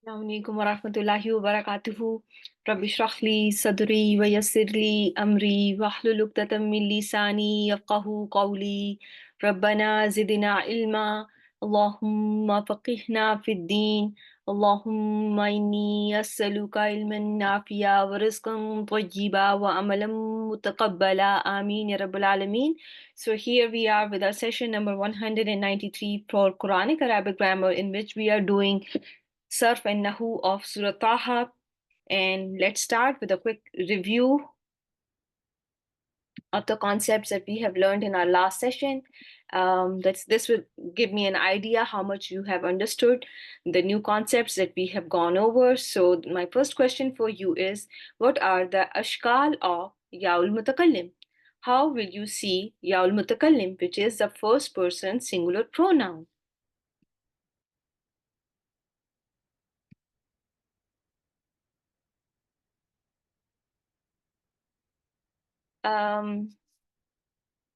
Assalamualaikum warahmatullahi wabarakatuh. Rabbi shrah li sadri wa yassir li amri wahlul 'uqdatam min lisani yafqahu qawli. Rabbana zidna ilma. Allahumma faqihna fid din. Allahumma inni as'aluka ilman nafi'a wa rizqan tayyiba wa amalan mutaqabbala. Ameen ya rabbal alameen. So here we are with our session number 193 for Quranic Arabic grammar, in which we are doing Surf and Nahw of Surah Taha. And let's start with a quick review of the concepts that we have learned in our last session. This will give me an idea how much you have understood the new concepts that we have gone over. So my first question for you is, what are the ashkal of Yaul Mutakallim? How will you see Yaul Mutakallim, which is the first person singular pronoun? Um,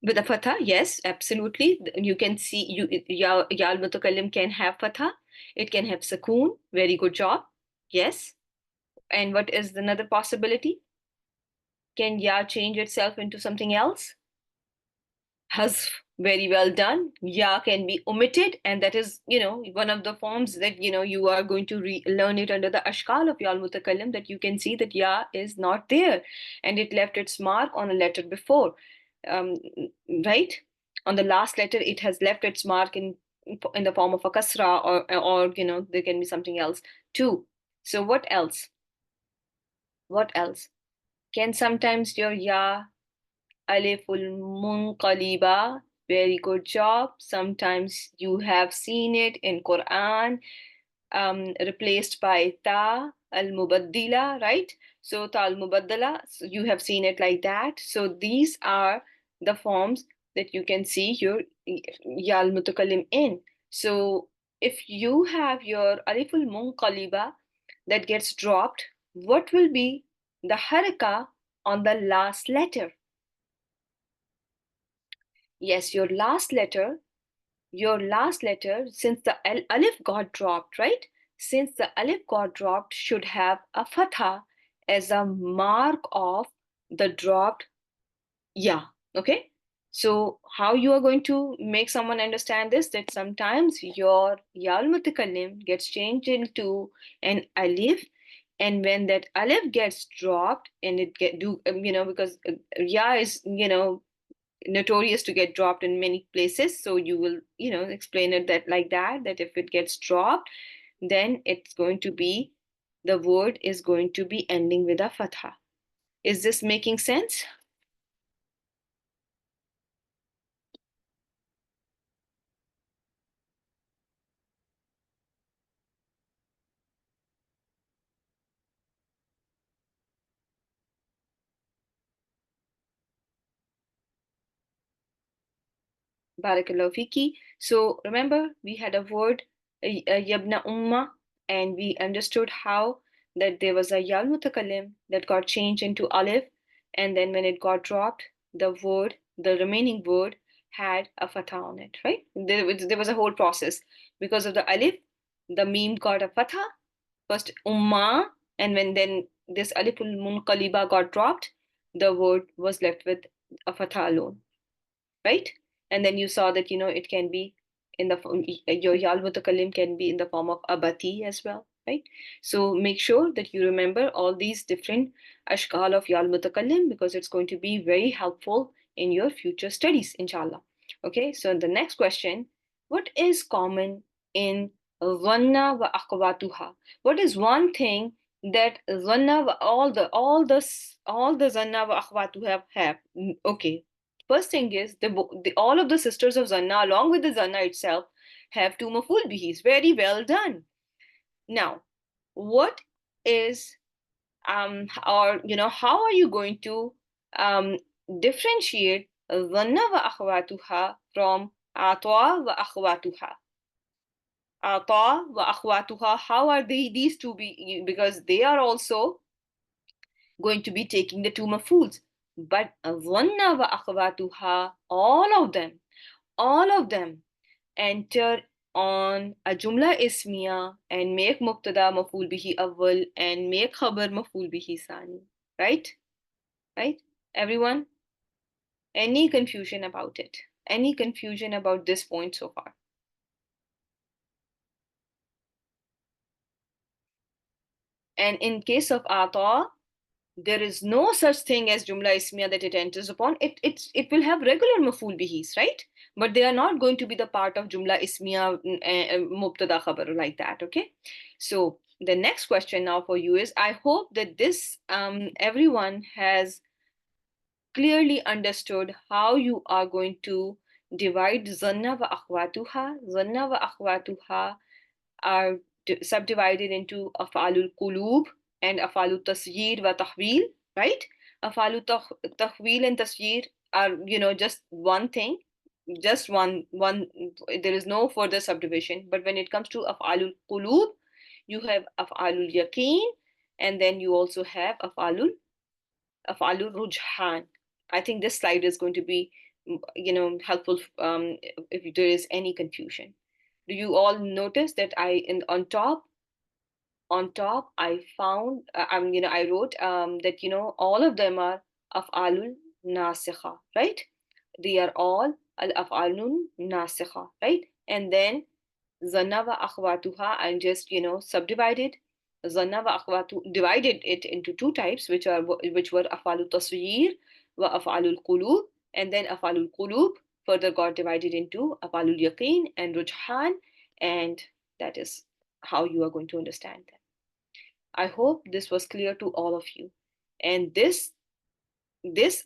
With a fatha, yes, absolutely. You can see ya al mutakallim can have fatha. It can have sukoon. Very good job. Yes. And what is another possibility? Can ya change itself into something else? Hazf. Very well done. Ya can be omitted, and that is, one of the forms that, you are going to learn it under the ashkal of ya al mutakallim, that you can see that ya is not there, and it left its mark on a letter before. um, right? On the last letter, it has left its mark in the form of a kasra, or there can be something else too. So what else? What else? Can sometimes your ya aliful munqaliba. Very good job. Sometimes you have seen it in Quran, replaced by ta al mubaddila, right? So ta al mubaddala, so you have seen it like that. So these are the forms that you can see your ya al mutakallim in. So if you have your aliful munqaliba that gets dropped, what will be the haraka on the last letter? Yes, your last letter, since the alif got dropped, right? Since the alif got dropped, should have a fatha as a mark of the dropped ya. Okay? So how you are going to make someone understand this? That sometimes your ya al mutakallim gets changed into an alif, and when that alif gets dropped, and it get do because ya is notorious to get dropped in many places, so you will explain it that like that if it gets dropped, then it's going to be, the word is going to be ending with a fatha. Is this making sense? Barakallahu fiki. So remember, we had a word, yabna umma, and we understood how that there was a yal mutakallim that got changed into alif, and then when it got dropped, the remaining word had a fatha on it, right? There was a whole process. Because of the alif, the meme got a fatha, first umma, and when then this aliful munqaliba got dropped, the word was left with a fatha alone, right? And then you saw that it can be in the form, your yal mutakallim can be in the form of abati as well, right? So make sure that you remember all these different ashkal of yal mutakallim, because it's going to be very helpful in your future studies, inshallah. Okay, so the next question: what is common in dhanna wa akhwatuha? What is one thing that dhanna all the dhanna wa akhwatuha have? Okay, first thing is all of the sisters of Zanna, along with the Zanna itself, have two maful bihis. Very well done. Now, what is or how are you going to um, differentiate Zanna wa akhwatuha from Atwa wa akhwatuha? Atwa wa akhwatuha. How are these two because they are also going to be taking the two mafuls. But Zanna wa akhwatuha, all of them enter on a jumla ismiya and make mubtada maf'ul bihi awwal and make khabar maf'ul bihi sani. Right? Right? Everyone? Any confusion about it? Any confusion about this point so far? And in case of ata, there is no such thing as jumla ismiya that it enters upon. It will have regular maf'ul bihis, right? But they are not going to be the part of jumla ismiya mubtada khabar like that. Okay. So the next question now for you is: I hope that this everyone has clearly understood how you are going to divide zanna wa akhwatuha. Zanna wa akhwatuha are subdivided into afalul qulub and afalul tasyir wa tahwil, right? Afalul tahwil and tasyir are, just one thing, just one. There is no further subdivision. But when it comes to afalul qulub, you have afalul yaqeen, and then you also have afalul rujhan. I think this slide is going to be, helpful if there is any confusion. Do you all notice that on top I found I wrote that all of them are af'alul nasikha, right? They are all al af'alun nasikha, right? And then zanna wa akhwatuha, and just subdivided zanna wa akhwatu, divided it into two types, which were af'alul taswir wa af'alul qulub, and then af'alul qulub further got divided into af'alul yaqeen and rujhan, and that is how you are going to understand them. I hope this was clear to all of you. And this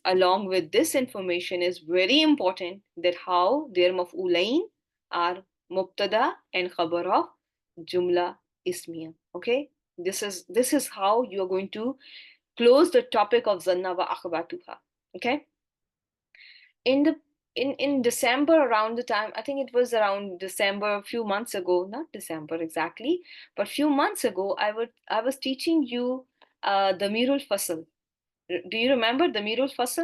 along with this information is very important, that how their maf'ulain are mubtada and khabar of jumla ismiya. Okay? This is how you are going to close the topic of zanna wa akhwatuha. Okay? In the in December, around the time, I think it was around December, a few months ago, not December exactly, but few months ago, I was teaching you the Mirul Fasl. Do you remember the Mirul Fasl?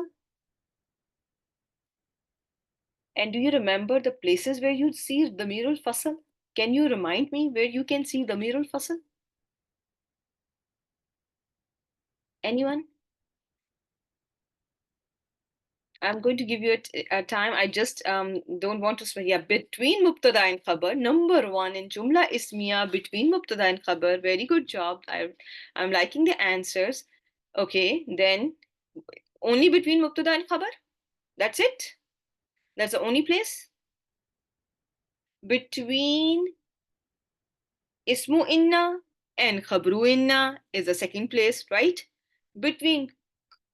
And do you remember the places where you see the Mirul Fasl? Can you remind me where you can see the Mirul Fasl? Anyone? I'm going to give you a time. I just don't want to spell. Yeah, between mubtada and khabar. Number one in jumla ismiya, between mubtada and khabar. Very good job. I'm liking the answers. Okay, then only between mubtada and khabar. That's it. That's the only place. Between ismu inna and khabru inna is the second place, right? Between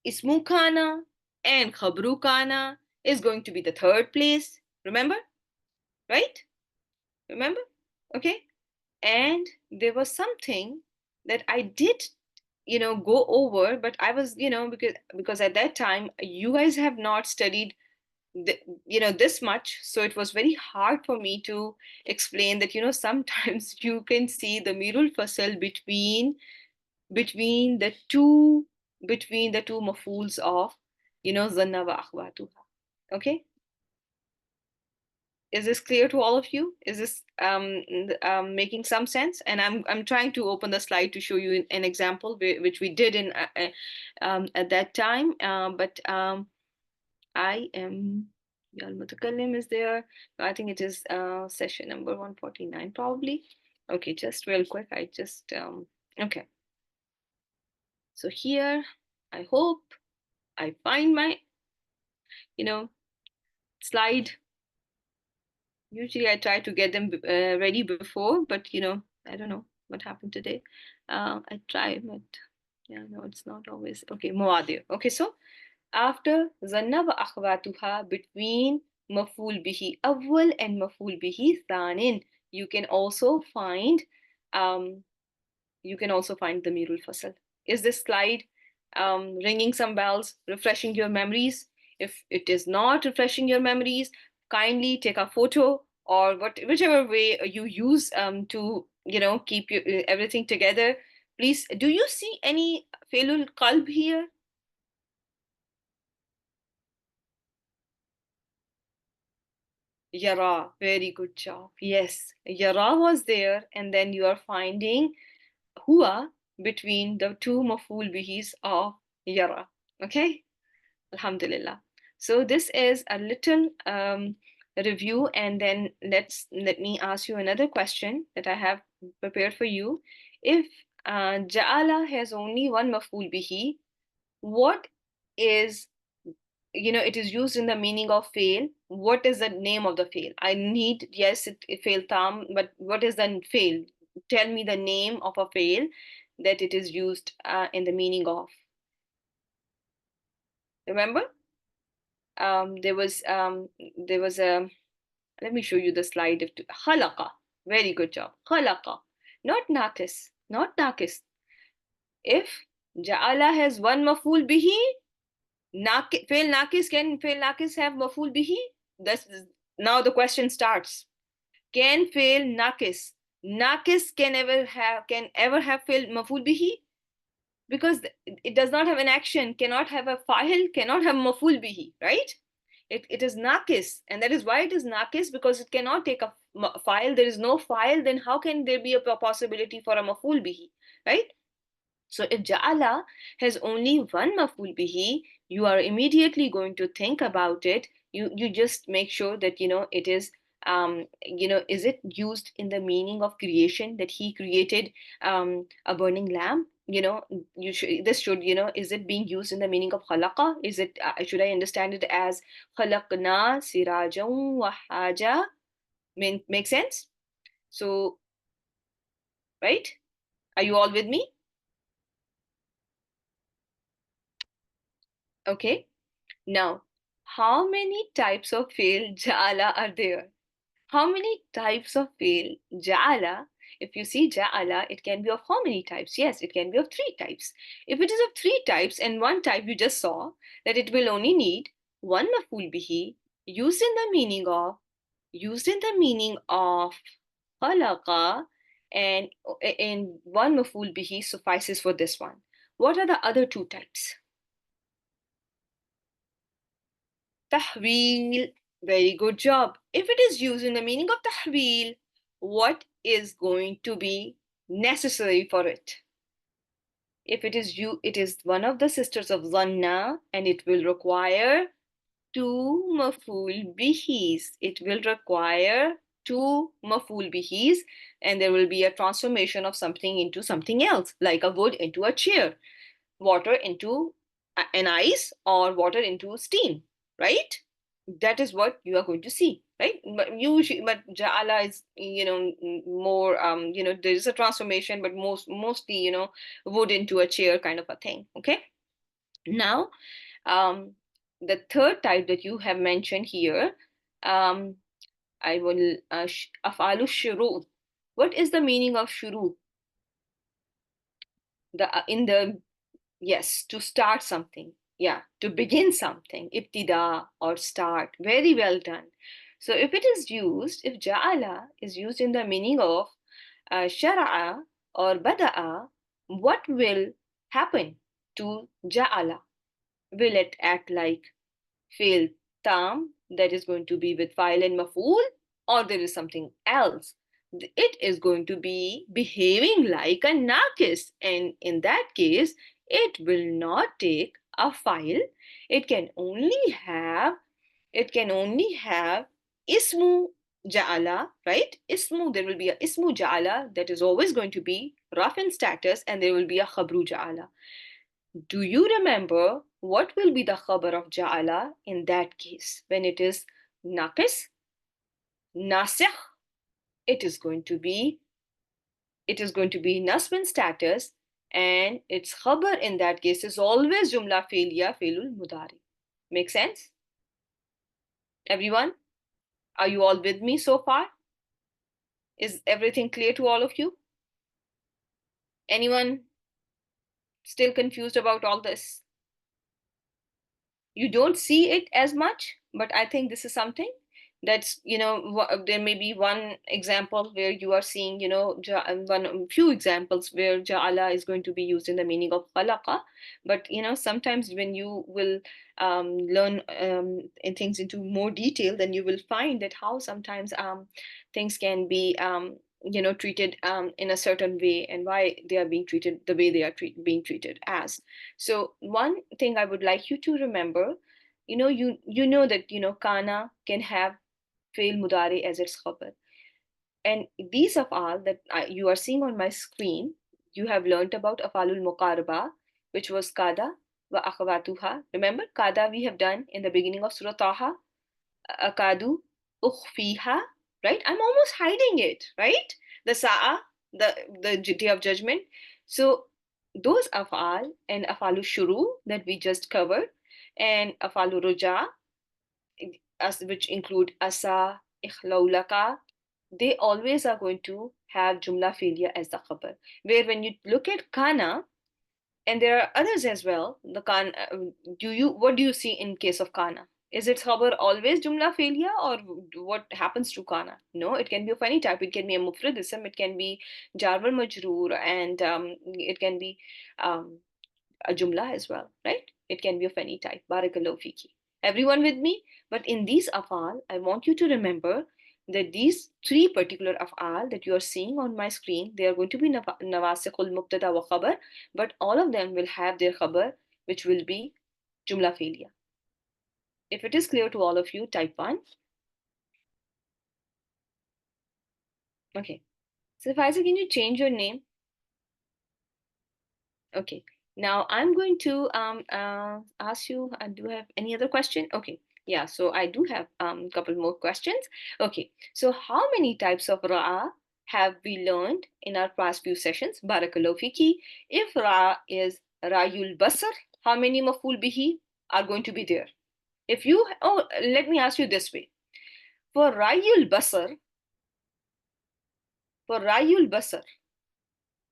ismu kana and khabru kana is going to be the third place. Remember? Right? Remember? Okay. And there was something that I did, go over, but I was, because at that time you guys have not studied this much, so it was very hard for me to explain that, sometimes you can see the mirul fasal between the two mafuls of, zanna wa akhwatuha. Okay. Is this clear to all of you? Is this making some sense? And I'm trying to open the slide to show you an example which we did in at that time. But I am Yal Mutakallim is there. I think it is session number 149 probably. Okay, just real quick. I just okay. So here, I hope I find my slide. Usually I try to get them ready before, but I don't know what happened today. I try, but yeah, no, it's not always. Okay, Muadir. Okay, so after Zanna wa akhwatuha, between maf'ul bihi awwal and maf'ul bihi thanin, you can also find um, the Mirul Fasal. Is this slide ringing some bells, refreshing your memories? If it is not refreshing your memories, kindly take a photo, or whichever way you use to keep everything together. Please, do you see any Failul Qalb here? Yara, very good job. Yes, Yara was there, and then you are finding Hua between the two maful bihis of Yara. Okay, Alhamdulillah. So this is a little review, and then let me ask you another question that I have prepared for you. If Ja'ala has only one maful bihi, what is, it is used in the meaning of fail. What is the name of the fail? I need, yes, it fail tam, but what is the fail? Tell me the name of a fail that it is used in the meaning of. Remember, there was a, let me show you the slide. If khalaqa, very good job. Khalaqa, not nakis, not nakis. If ja'ala has one maful bihi, fail nakis have maful bihi? That's now the question starts. Can fail nakis? Nakis can ever have fail maful bihi? Because it does not have an action, cannot have a fa'il, cannot have maful bihi, right? It is nakis, and that is why it is nakis, because it cannot take a file. There is no file, then how can there be a possibility for a maful bihi, right? So if ja'ala has only one maf'ul bihi, you are immediately going to think about it. You just make sure that it is, is it used in the meaning of creation, that he created a burning lamp? Is it being used in the meaning of khalaqa? Is it, should I understand it as khalaqna sirajan wa haja? Make sense? So, right? Are you all with me? Okay. Now, how many types of fail ja'ala are there? How many types of fail ja'ala? If you see ja'ala, it can be of how many types? Yes, it can be of three types. If it is of three types and one type you just saw, that it will only need one maf'ul bihi used in the meaning of, khalaqa, and one maf'ul bihi suffices for this one. What are the other two types? Tahweel. Very good job. If it is used in the meaning of tahweel, what is going to be necessary for it? If it is one of the sisters of Zanna, and it will require two maful bihis. It will require two maful bihis, and there will be a transformation of something into something else, like a wood into a chair, water into an ice, or water into steam, right? That is what you are going to see, right? But ja'ala is, more, there is a transformation, but mostly, wood into a chair kind of a thing. Okay. Now, the third type that you have mentioned here, um, I will afalu shurut. What is the meaning of shurut? In the Yes, to start something. Yeah, to begin something. Ibtida, or start. Very well done. So if if ja'ala is used in the meaning of shara'a or bada'a, what will happen to ja'ala? Will it act like fail tam, that is going to be with fa'il and maf'ul, or there is something else? It is going to be behaving like a nakis, and in that case it will not take a file. It can only have ismu ja'ala, right? There will be a ismu ja'ala that is always going to be rough in status, and there will be a khabru ja'ala. Do you remember what will be the khabar of ja'ala in that case? When it is naqis, nasikh, it is going to be nasb in status, and its khabar in that case is always jumla failiya failul mudari. Make sense? Everyone, are you all with me so far? Is everything clear to all of you? Anyone still confused about all this? You don't see it as much, but I think this is something That's, there may be one example where you are seeing, one few examples where ja'ala is going to be used in the meaning of khalaqa. But sometimes when you will learn in things into more detail, then you will find that how sometimes things can be treated in a certain way, and why they are being treated the way they are being treated as. So one thing I would like you to remember, you know that kana can have fail mudari as its khabar. And these afal that you are seeing on my screen, you have learnt about afalul muqaraba, which was kada wa akhawatuha. Remember, kada we have done in the beginning of Surah Taha, akadu ukhfiha, right? I'm almost hiding it, right? The sa'a, the day of judgment. So those afal and afalu shuru that we just covered, and afalu ruja, which include asa, ikhlaulaka, they always are going to have jumla filia as the khabar. Where when you look at kana, and there are others as well, the kan, what do you see in case of kana? Is it khabar always jumla filia, or what happens to kana? No, it can be of any type. It can be a mufrad ism, it can be jar wal majroor, and it can be um, a jumla as well, right? It can be of any type. Barakallahu fiki. Everyone with me? But in these afal, I want you to remember that these three particular afal that you are seeing on my screen, they are going to be nawasikhul mubtada wa khabar, but all of them will have their khabar, which will be jumla filia. If it is clear to all of you, type 1. Okay. So Faiza, can you change your name? Okay. Now I'm going to ask you, do I have any other question? Okay. Yeah, so I do have a couple more questions. Okay. So how many types of ra'a have we learned in our past few sessions? Barakallahu fiki. If ra'a is rayul basar, how many maful bihi are going to be there? If you, let me ask you this way. For rayul basar,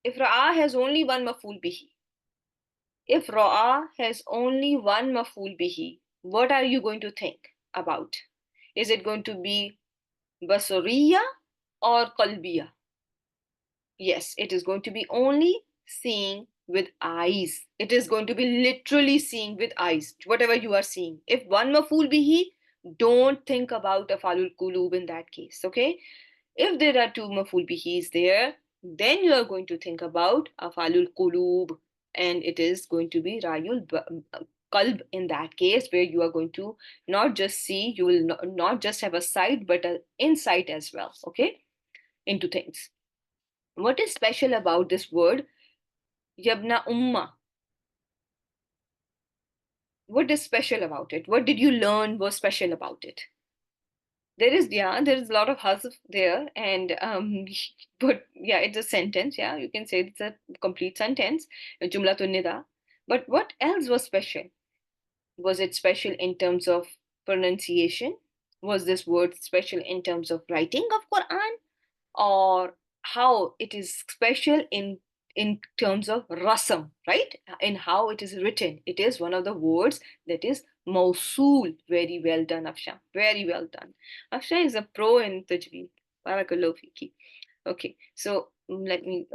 if ra'a has only one maful bihi, if ra'a has only one maf'ul bihi, what are you going to think about? Is it going to be basariya or qalbiya? Yes, it is going to be only seeing with eyes. It is going to be literally seeing with eyes, whatever you are seeing. If one maf'ul bihi, don't think about afalul qulub in that case, okay? If there are two maf'ul bihis there, then you are going to think about afalul qulub, and it is going to be rayul qalb in that case, where you are going to not just see, you will not just have a sight, but an insight as well, okay, into things. What is special about this word, yabna umma? What is special about it? What did you learn was special about it? There is a lot of hazf there, and but yeah, it's a sentence. Yeah, you can say it's a complete sentence, jumlatun nida. But what else was special? Was it special in terms of pronunciation? Was this word special in terms of writing of Quran, or how it is special in terms of rasam, right? In how it is written. It is one of the words that is mausul. Very well done, Afshan. Very well done. Afshan is a pro in tajweed. Barakallahu fiki. Okay, so let me,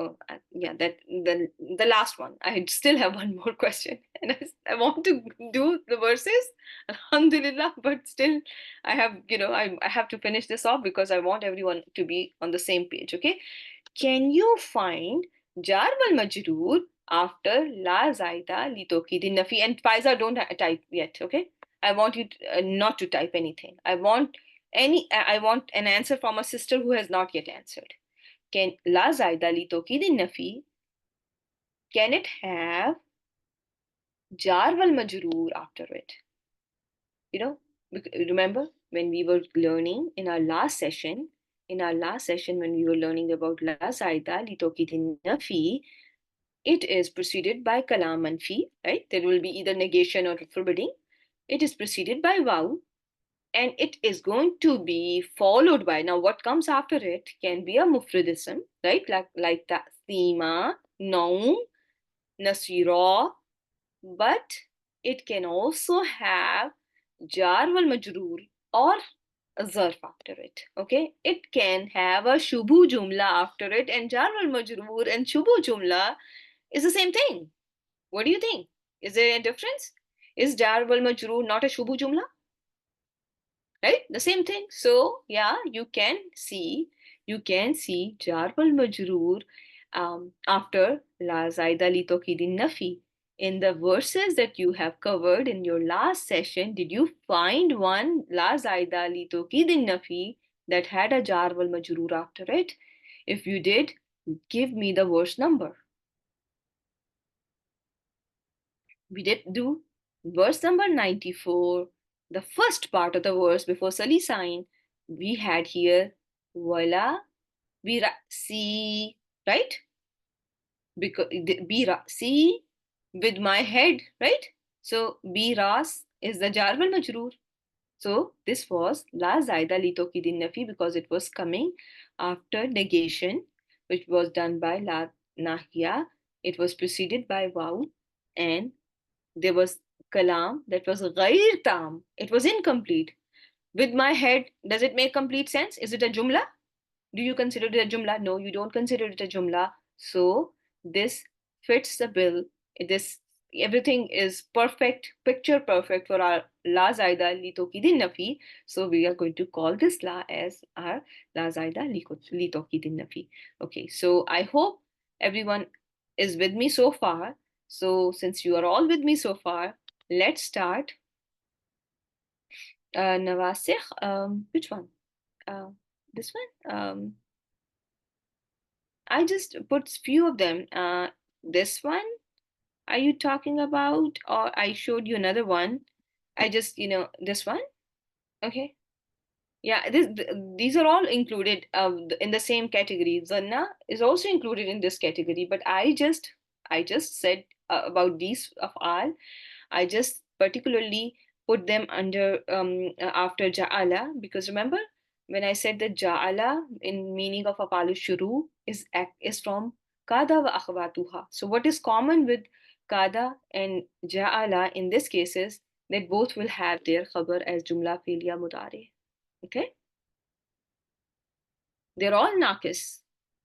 yeah, that the last one. I still have one more question, and I want to do the verses, alhamdulillah, but still, I have, I have to finish this off because I want everyone to be on the same page. Okay, can you find jar wal majroor after la zaida li tawkid nafi? And Faiza, don't type yet. Okay, I want you not to type anything. I want an answer from a sister who has not yet answered. Can la zaida li tawkid nafi, can it have jar wal majroor after it? You know, remember when we were learning in our last session, when we were learning about la zaida li tawkid nafi, it is preceded by kalam manfi, right? There will be either negation or forbidding. It is preceded by waw, and it is going to be followed by, now what comes after it can be a mufradism, right? Like ta'thima, naum, nasira, but it can also have jar wal majroor, or a zarf after it. Okay, it can have a shubhu jumla after it, and jar wal majroor and shubhu jumla is the same thing. What do you think? Is there a difference? Is jar wal majroor not a shubhu jumla? Right, the same thing. So yeah, you can see jar wal majroor after la zaida li tawkidin nafi. In the verses that you have covered in your last session, did you find one la zaida li tawkidin nafi that had a jar wal majroor after it? If you did, give me the verse number. We did do verse number 94, the first part of the verse before Sali sign. We had here Wala Birasi, right? Because Birasi with my head, right? So Biras is the jar wal majroor. So this was La Zaida li Tokidin Nafi because it was coming after negation, which was done by La Nahya. It was preceded by Waw, and there was kalam that was ghair tam. It was incomplete. With my head, does it make complete sense? Is it a jumla? Do you consider it a jumla? No, you don't consider it a jumla. So this fits the bill. This everything is perfect, picture perfect for our la zaida li tokidin nafi. So we are going to call this la as our la zaida li tokidin nafi. Okay, so I hope everyone is with me so far. So since you are all with me so far, let's start. Nawasikh, which one? This one. I just put few of them. This one, are you talking about? Or I showed you another one. I just, this one. Okay. Yeah, these are all included in the same category. Zanna is also included in this category, but I just said about these of all. I just particularly put them under after ja'ala because remember when I said that ja'ala in meaning of apalu shuru is from kada wa akhwatuha. So what is common with kada and ja'ala in this case is that both will have their khabar as jumla fi'liya mudari. Okay, they're all naqis,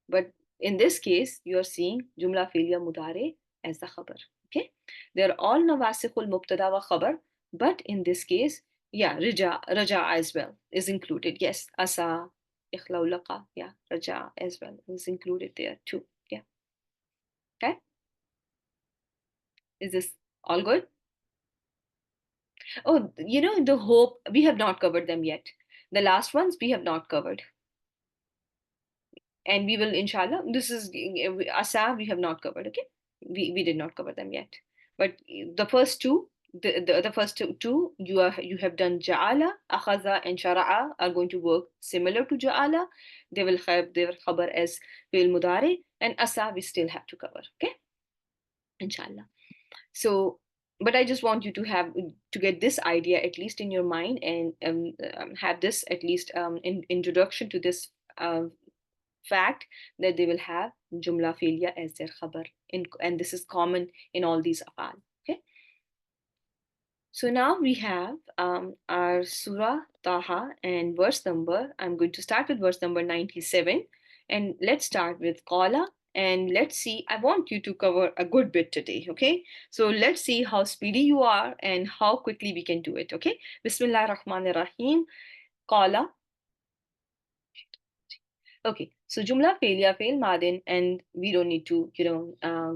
but in this case you are seeing jumla fi'liya mudari as the khabar. Okay, they're all nawasikhul mubtada wa khabar, but in this case, yeah, raja as well is included. Yes, asa, ikhlaulaqa, yeah, raja as well is included there too. Yeah, okay, is this all good? Oh, the hope we have not covered them yet. The last ones we have not covered. And we will inshallah, this is asa we have not covered. Okay, we did not cover them yet, but the first two, the first two you have done ja'ala, akhaza and shara'a are going to work similar to ja'ala. They will have their khabar as fi'l mudari, and asa we still have to cover. Okay, inshallah. So but I just want you to have to get this idea at least in your mind, and have this at least in introduction to this fact that they will have jumla fi'liya as their khabar, and this is common in all these afal. Okay, so now we have our surah Taha and verse number. I'm going to start with verse number 97, and let's start with qala, and let's see. I want you to cover a good bit today. Okay, so let's see how speedy you are and how quickly we can do it. Okay, Bismillah ar-Rahman ar-Rahim. Qala. Okay, so jumla failure, fail madin, and we don't need to,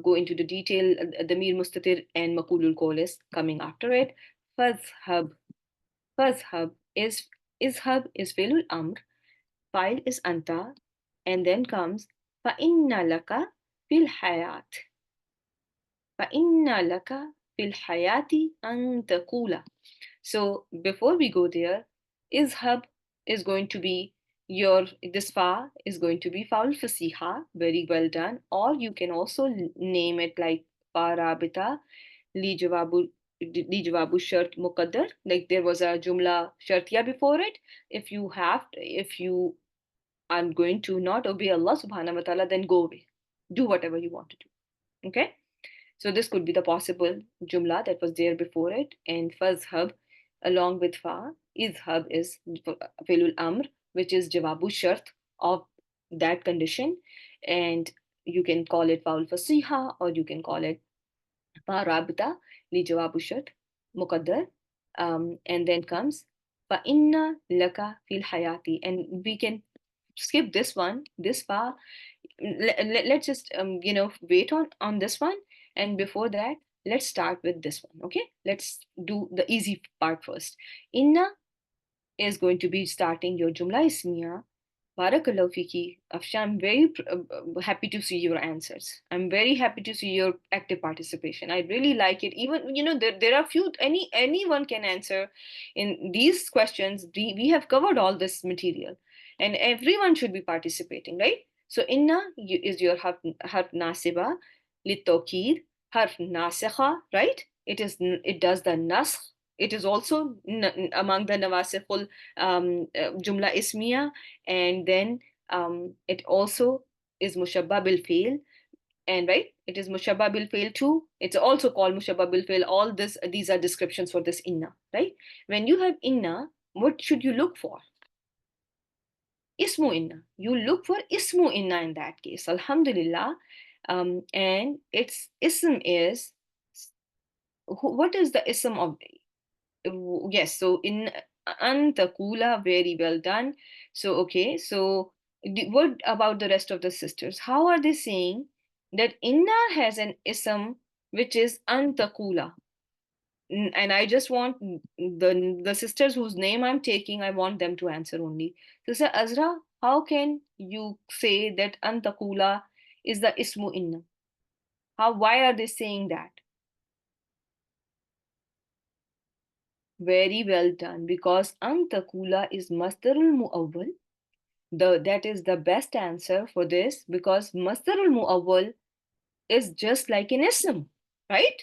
go into the detail. The mir mustatir and makulul qol is coming after it. Fazhab, fazhab is failul amr, file is anta, and then comes fa inna laka fil hayat, fa inna laka fil hayati an taqula. So before we go there, izhab is going to be your this fa is going to be faul fasiha, very well done. Or you can also name it like fa rabita li jawabu shart muqaddar. Like there was a jumla shartiya before it. If you are going to not obey Allah subhanahu wa ta'ala, then go away. Do whatever you want to do. Okay? So this could be the possible jumla that was there before it, and fazhab along with fa. Izhab is Filul Amr, which is Jawabu Shart of that condition. And you can call it Faul Fasiha, or you can call it Parabita li Jawabu Shart, Muqaddar. And then comes Fa inna laka fil hayati. And we can skip this one, this far. Let's just wait on this one, and before that let's start with this one. Okay, let's do the easy part first. Inna is going to be starting your Jumla Ismiya. Barakallahu fiki. Afsha, I'm very happy to see your answers. I'm very happy to see your active participation. I really like it. Even, there are few, anyone can answer in these questions. We have covered all this material, and everyone should be participating, right? So, inna is your harf nasiba, litokir, harf nasikha, right? It does the naskh. It is also among the nawasikhul jumla ismiya, and then it also is mushabba bil fail, and right, it is mushabba bil fail too. It's also called mushabba bil fail. All these are descriptions for this inna, right? When you have inna, what should you look for? Ismu inna. You look for ismu inna in that case. Alhamdulillah. And its ism is, what is the ism of? Yes, so in antakula, very well done. So okay, so what about the rest of the sisters? How are they saying that inna has an ism which is antakula? And I just want the sisters whose name I'm taking, I want them to answer only. So sir Azra, how can you say that antakula is the ismu inna? Why are they saying that? Very well done, because antakula is masdarul muawwal. That is the best answer for this, because masdarul muawwal is just like an ism, right?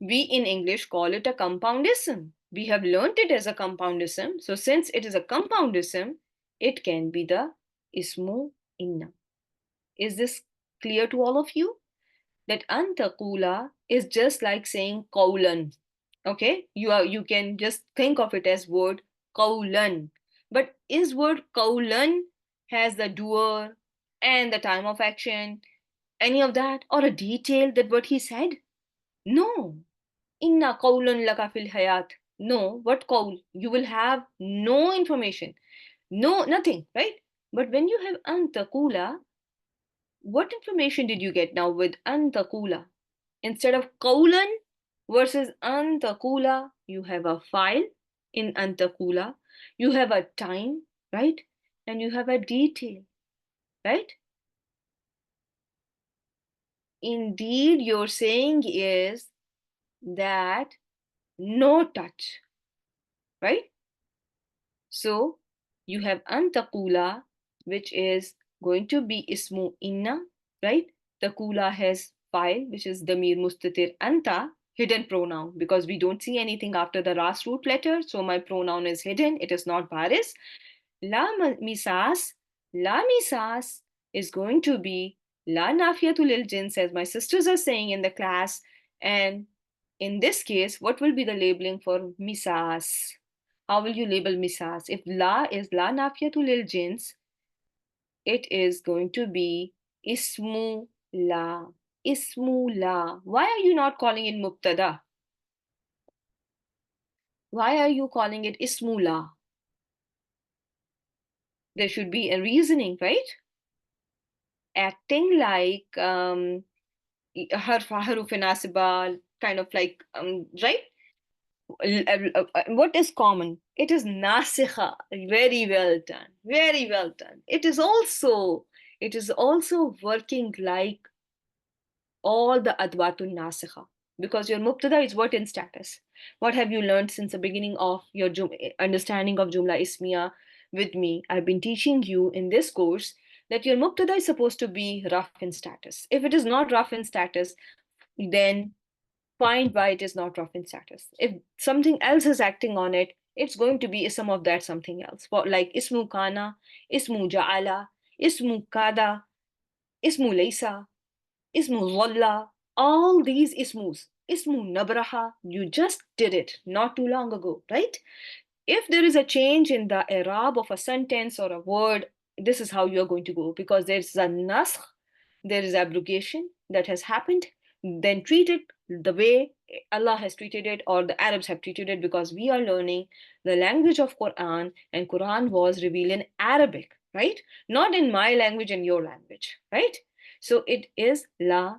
We in English call it a compound ism. We have learnt it as a compound ism. So since it is a compound ism, it can be the ismu inna. Is this clear to all of you? That antaqula is just like saying qawlan. Okay, you can just think of it as word qawlan. But is word qawlan has the doer and the time of action, any of that, or a detail that what he said? No. Inna qawlan laka fil hayat. No, what qawl? You will have no information. No, nothing, right? But when you have antaqula, what information did you get now with antaqula? Instead of qawlan versus antaqula, you have a file in antaqula, you have a time, right? And you have a detail, right? Indeed, your saying is that no touch, right? So you have antaqula, which is going to be ismu inna, right? Taqula has file, which is damir mustatir anta, hidden pronoun, because we don't see anything after the last root letter. So my pronoun is hidden. It is not baris. La misas is going to be la nafiyatul lil jins, as my sisters are saying in the class. And in this case, what will be the labeling for misas? How will you label misas? If la is la nafiyatul lil jins, it is going to be ismu la. Ismu la. Why are you not calling it mubtada? Why are you calling it ismu la? There should be a reasoning, right? Acting like harf nasiba, kind of like right. What is common? It is nasikha. Very well done. Very well done. It is also working like all the adwatun nasikha, because your mubtada is what in status. What have you learned since the beginning of your understanding of Jumla Ismiya with me? I've been teaching you in this course that your mubtada is supposed to be rough in status. If it is not rough in status, then find why it is not rough in status. If something else is acting on it, it's going to be some of that something else. Like ismu kana, ismu ja'ala, ismu kada, ismu laysa, ismu dhalla, all these ismus. Ismu nabraha, you just did it not too long ago, right? if there is a change in the i'rab of a sentence or a word, this is how you're going to go, because there's a naskh, there is abrogation that has happened. Then treat it the way Allah has treated it, or the Arabs have treated it, because we are learning the language of Quran, and Quran was revealed in Arabic, right? Not in my language and your language, right? So it is la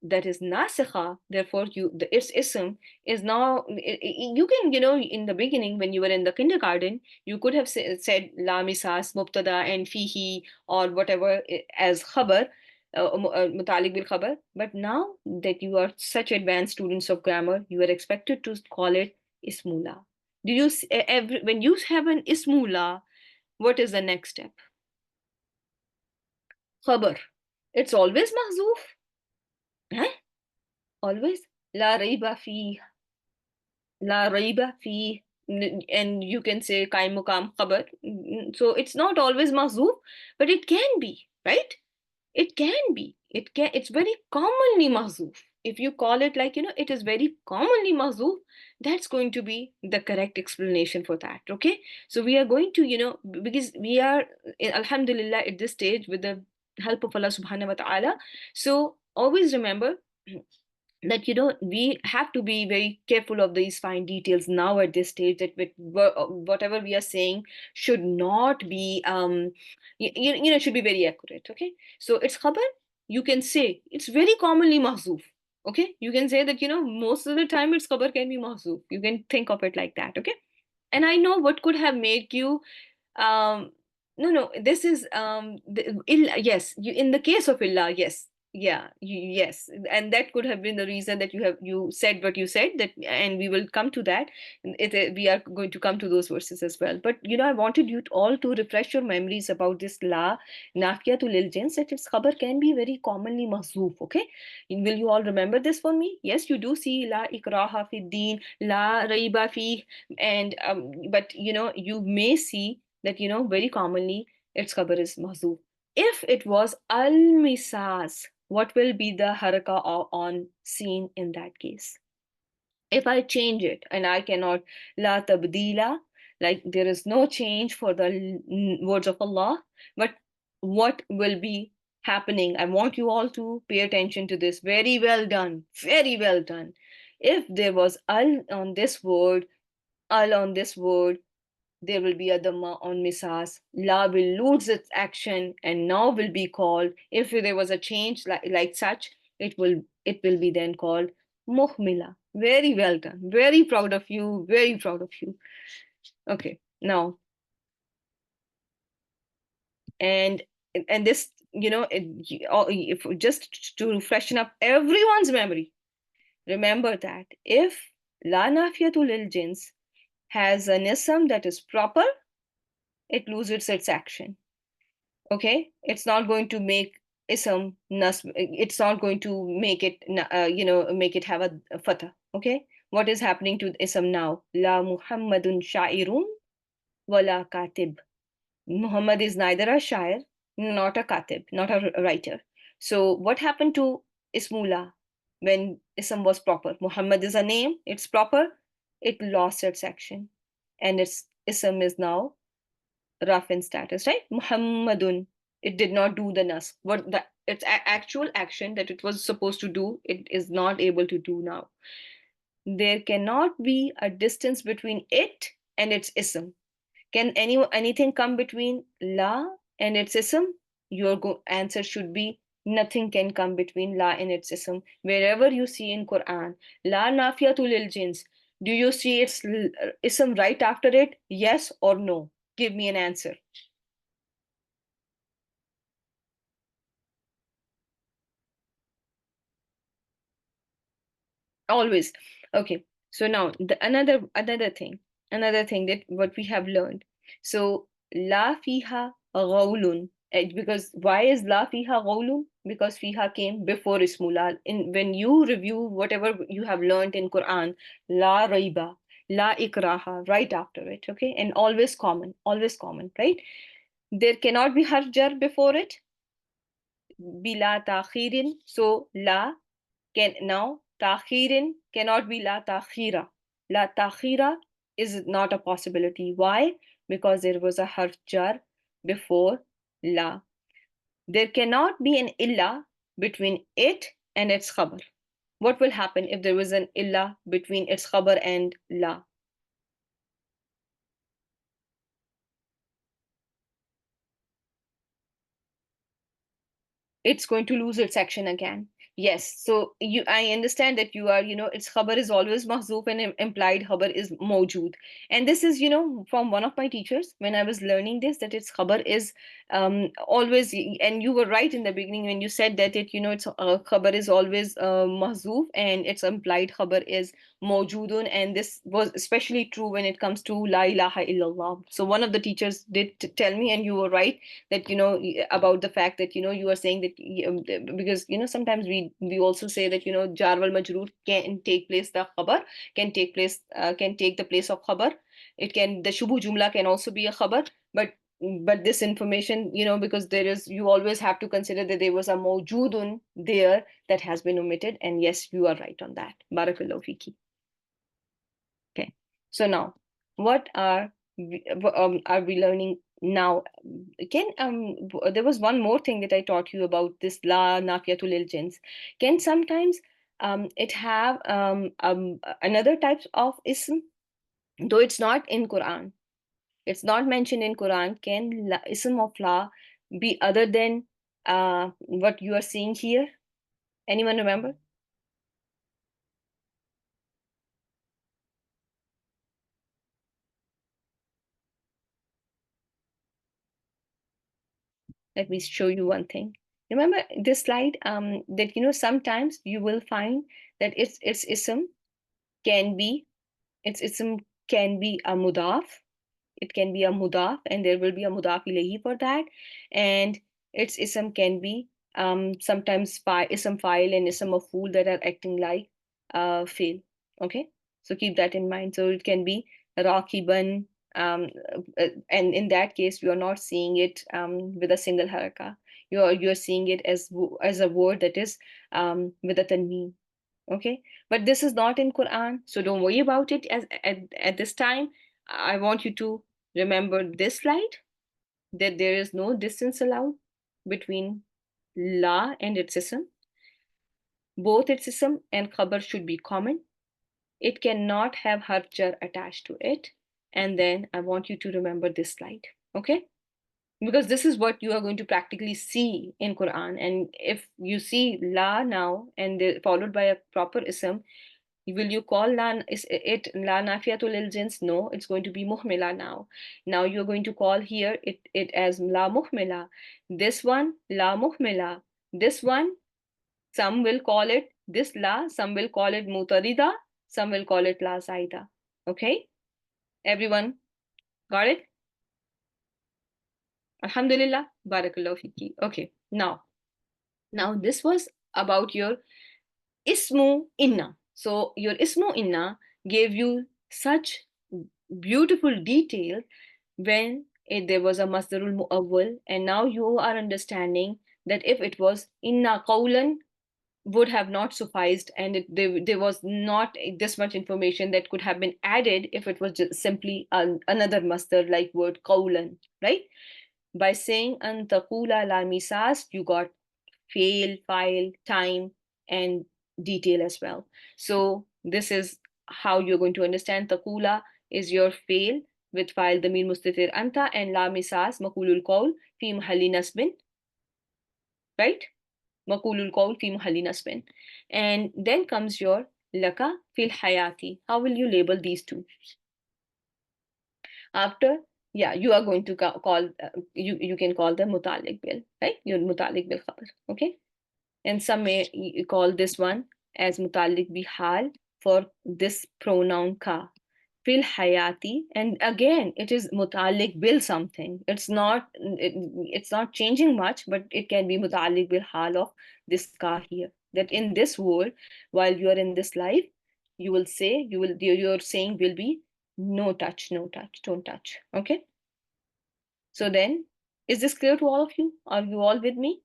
that is nasikha. Therefore, its ism is now, you can, in the beginning when you were in the kindergarten, you could have said la misas mubtada and fihi or whatever as khabar, mutalik bil khabar. But now that you are such advanced students of grammar, you are expected to call it ismula. Do you when you have an ismula, what is the next step? Khabar. It's always mahzoof. Huh? Always. La raiba fi, la raiba fi, and you can say kaim mukam khabar. So it's not always mahzoof, but it can be, right? It can be. It's very commonly mahzoof. If you call it like, it is very commonly mahzoof, that's going to be the correct explanation for that. Okay. So we are going to, because we are, alhamdulillah, at this stage with the help of Allah subhanahu wa ta'ala. So always remember that we have to be very careful of these fine details now at this stage, that whatever we are saying should not be should be very accurate. Okay, so it's khabar. You can say it's very commonly mahzoof. Okay, you can say that most of the time its khabar can be mahzoof. You can think of it like that. Okay, and I know what could have made you um no, this is yes, in the case of illa, yes, yeah, yes, and that could have been the reason that you said what you said, that, and we will come to that. We are going to come to those verses as well, but I wanted you all to refresh your memories about this la nafiya to lil jins, that its khabar can be very commonly mahzoof. Okay, will you all remember this for me? Yes, you do see la ikraha fi din, la raiba fi, and but you may see that very commonly its khabar is mahzoof. If it was al misas, what will be the haraka on seen in that case? If I change it and I cannot la tabdila, like there is no change for the words of Allah, but what will be happening? I want you all to pay attention to this. Very well done. Very well done. If there was al on this word, there will be a dhamma on misas. La will lose its action and now will be called. If there was a change like such, it will be then called muhmila. Very well done. Very proud of you. Very proud of you. Okay, now and and this, if just to freshen up everyone's memory, remember that if la nafiyatul lil jins has an ism that is proper, it loses its action. Okay, it's not going to make ism nas, it's not going to make it make it have a fatah. Okay, what is happening to ism now? La muhammadun sha'irun wala katib. Muhammad is neither a shair, not a katib, not a writer. So what happened to ismula when ism was proper? Muhammad is a name, it's proper, it lost its action, and its ism is now rough in status, right? Muhammadun. It did not do the nas. What the its actual action that it was supposed to do, it is not able to do now. There cannot be a distance between it and its ism. Can anything come between la and its ism? Your answer should be nothing can come between la and its ism. Wherever you see in Quran, la nafiyatul lil jins, do you see its ism right after it? Yes or no? Give me an answer. Always. Okay, so now another thing that what we have learned. So la fiha ghawlun. Because why is la fiha ghawlun? Because fiha came before ismula. In when you review whatever you have learned in Quran, la raiba, la ikraha, right after it. Okay, and always common, right? There cannot be harf jar before it, bila ta'khirin. So la can now ta'khirin cannot be la ta'khira. La ta'khira is not a possibility. Why? Because there was a harf jar before la. There cannot be an illa between it and its khabar. What will happen if there was an illa between its khabar and la? It's going to lose its action again. Yes. So I understand that you are, its khabar is always mahzoof and implied khabar is mawjood. And this is, from one of my teachers when I was learning this, that its khabar is always, and you were right in the beginning when you said that its khabar is always mahzoof and its implied khabar is mawjoodun. And this was especially true when it comes to la ilaha illallah. So one of the teachers did tell me, and you were right, that about the fact that you are saying that because sometimes we also say that jar wal majroor can take place, the khabar can take place, can take the place of khabar. It can, the shubu jumla can also be a khabar, but this information, because there is, you always have to consider that there was a mawjoodun there that has been omitted. And yes, you are right on that. Barakallahu fiki. Okay, so now what are we learning now? Can there was one more thing that I taught you about this la nafiyatul lil jins. Can sometimes it have another types of ism, though it's not in Quran, it's not mentioned in Quran. Can ism of la be other than what you are seeing here? Anyone remember? Let me show you one thing. Remember this slide, that sometimes you will find that its ism can be, its ism can be a mudaf. It can be a mudaf, and there will be a mudaf ilayhi for that. And its ism can be sometimes ism file and ism of fool that are acting like fail. Okay, so keep that in mind. So it can be rakiban, and in that case you are not seeing it with a single haraka. You're seeing it as a word that is with a tanween. Okay, but this is not in Quran, so don't worry about it at this time. I want you to remember this slide, that there is no distance allowed between la and its ism. Both its ism and khabar should be common. It cannot have harf jar attached to it. And then I want you to remember this slide. Okay, because this is what you are going to practically see in Quran. And if you see la now and followed by a proper ism, will you call la, is it la nafiyatul lil jins? No, it's going to be muhmila now. Now you're going to call here it as la muhmila. This one la muhmila. This one, some will call it this la, some will call it mutarida, some will call it la zaida. Okay, everyone got it? Alhamdulillah, barakallahu fiki. Okay, now this was about your ismu inna. So your ismu inna gave you such beautiful detail when there was a masdarul muawwal, and now you are understanding that if it was inna qawlan, would have not sufficed, and there was not this much information that could have been added if it was just simply another masdar like word qawlan, right? By saying an taqula la misas, you got fail, file, time, and detail as well. So this is how you're going to understand. Taqula is your fail with file damir mustatir anta, and la misas maqulul qawl fi mahalli nasbin, right? Maqulul qawl fi mahalli nasbin. And then comes your laka fil hayati. How will you label these two? After, yeah, you are going to call, you can call them mutalik bil, right? Your mutalik bil khabar, okay? And some may call this one as mutalik bihal for this pronoun ka. Fil hayati, and again it is mutalik bil something. It's not changing much, but it can be mutalik bil hal of this ka here. That in this world, while you are in this life, you will say, your saying will be no touch, no touch, don't touch. Okay. So then, is this clear to all of you? Are you all with me?